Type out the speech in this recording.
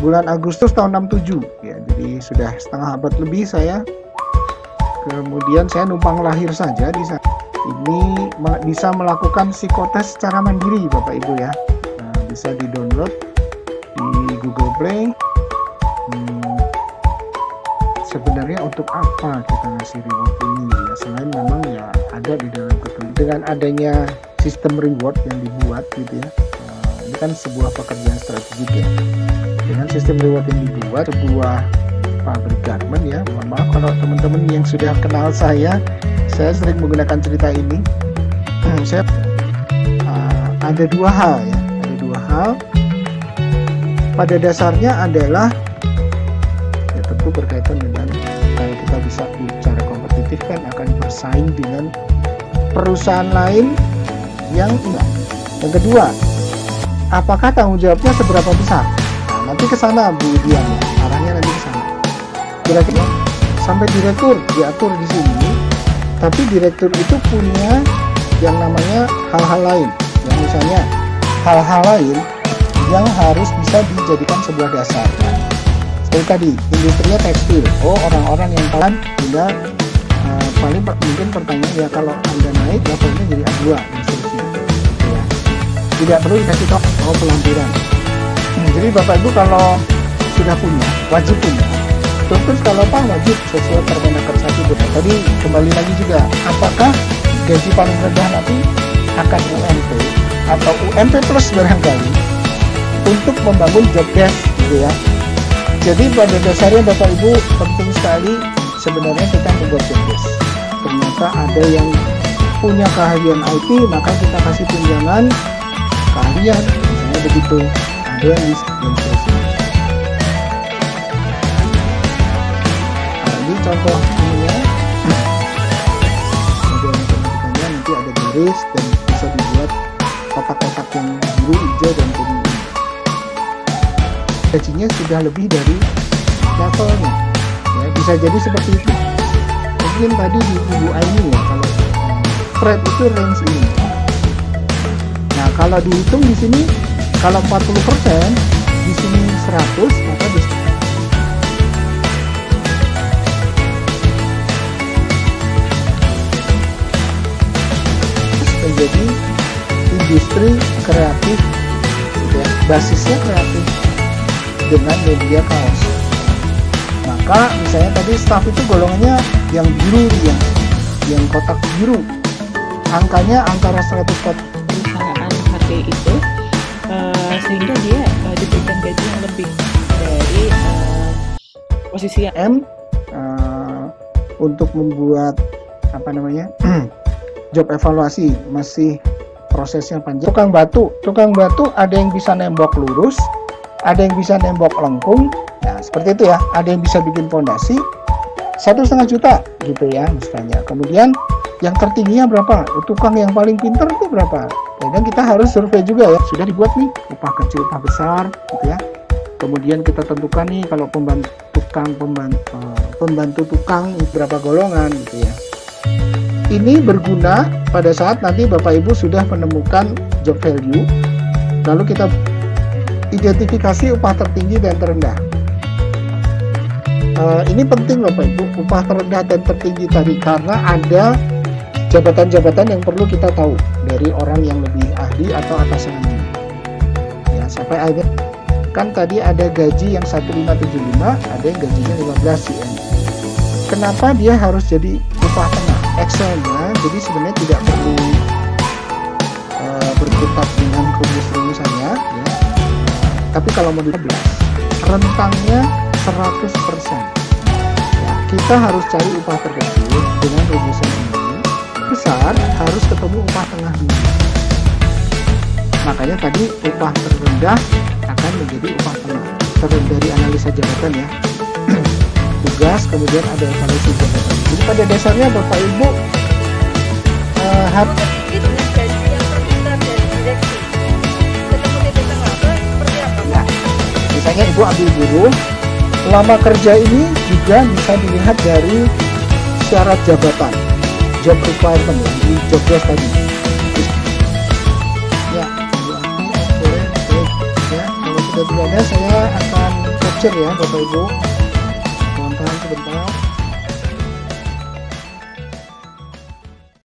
bulan Agustus tahun 67 ya, jadi sudah setengah abad lebih saya. Kemudian saya numpang lahir saja di sana. Ini bisa melakukan psikotes secara mandiri Bapak Ibu ya. Nah, bisa di-download di Google Play. Sebenarnya untuk apa kita ngasih reward ini ya, selain memang ya ada di dalam ketentuan. Dengan adanya sistem reward yang dibuat gitu ya, ini kan sebuah pekerjaan strategik ya. Dengan sistem reward yang dibuat, sebuah pabrik garment ya, mohon maaf kalau teman-teman yang sudah kenal saya sering menggunakan cerita ini. Ada dua hal ya, ada dua hal. Pada dasarnya adalah ya tentu berkaitan dengan kalau kita bisa bicara kompetitif kan akan bersaing dengan perusahaan lain yang enggak. Yang kedua, apakah tanggung jawabnya seberapa besar? Nah, nanti ke sana Bu Dian ya, arahnya nanti ke sana. Kira-kira sampai direktur diatur di sini, tapi direktur itu punya yang namanya hal-hal lain. Yang misalnya hal-hal lain yang harus bisa dijadikan sebuah dasar. Seperti tadi, industrinya tekstil. Oh, orang-orang yang tahan tidak paling mungkin pertanyaan ya, kalau Anda naik levelnya jadi A2 dan seterusnya. Ya. Tidak perlu dikasih tahu pelampiran. Jadi Bapak Ibu kalau sudah punya, wajib punya. Terus kalau apa wajib sesuai Permenaker 1. Tadi kembali lagi juga, apakah gaji paling rendah nanti akan UMP atau UMP plus barangkali untuk membangun job desk gitu ya. Jadi pada dasarnya Bapak Ibu penting sekali sebenarnya kita membuat job desk. Ternyata ada yang punya keahlian IT, maka kita kasih tunjangan keahlian, misalnya begitu. Ada yang bisa ini contoh ininya. Kemudian pembentukannya nanti ada garis dan bisa dibuat kotak-kotak yang biru, hijau, dan kuning. Gajinya sudah lebih dari levelnya ya, bisa jadi seperti itu. Mungkin tadi di Ibu Aini ya, kalau spread itu range ini. Nah kalau dihitung di sini, kalau 40% di sini 100, maka bisa menjadi industri kreatif ya, basisnya kreatif dengan media kaos. Maka misalnya tadi staff itu golongannya yang biru, yang kotak biru, angkanya antara 140 perusahaan HP itu sehingga dia diberikan gaji yang lebih dari posisi M untuk membuat apa namanya job evaluasi, masih prosesnya panjang. Tukang batu ada yang bisa nembok lurus, ada yang bisa nembok lengkung. Nah seperti itu ya, ada yang bisa bikin fondasi 1,5 juta gitu ya misalnya. Kemudian yang tertingginya berapa, tukang yang paling pintar itu berapa. Dan kita harus survei juga ya, sudah dibuat nih upah kecil, upah besar gitu ya. Kemudian kita tentukan nih kalau pembantu tukang berapa golongan gitu ya. Ini berguna pada saat nanti Bapak Ibu sudah menemukan job value, lalu kita identifikasi upah tertinggi dan terendah. Ini penting Bapak Ibu, upah terendah dan tertinggi tadi, karena ada jabatan-jabatan yang perlu kita tahu dari orang yang lebih ahli atau atasan. Ya, sampai akhirnya kan tadi ada gaji yang 1575, ada yang gajinya 15 CM. Kenapa dia harus jadi upah tengah? Excelnya, jadi sebenarnya tidak perlu berkutat dengan rumus-rumusannya ya. Tapi kalau mau 15, rentangnya 100%. Ya, kita harus cari upah terkecil dengan rumusan ini. Besar harus ketemu upah tengah dulu. Makanya tadi upah terendah akan menjadi upah tengah. Dari analisa jabatan ya. Tugas, kemudian ada evaluasi jabatan. Jadi pada dasarnya Bapak Ibu harus dengan gaji yang terpisah dari direksi. Ketemu titik tengah seperti apa? Ya, misalnya Ibu ambil guru, lama kerja ini juga bisa dilihat dari syarat jabatan, job requirement yang di job desk tadi. Ya, boleh ya, kalau sudah tidak ada, saya akan capture ya Bapak Ibu. Mohon tahan sebentar.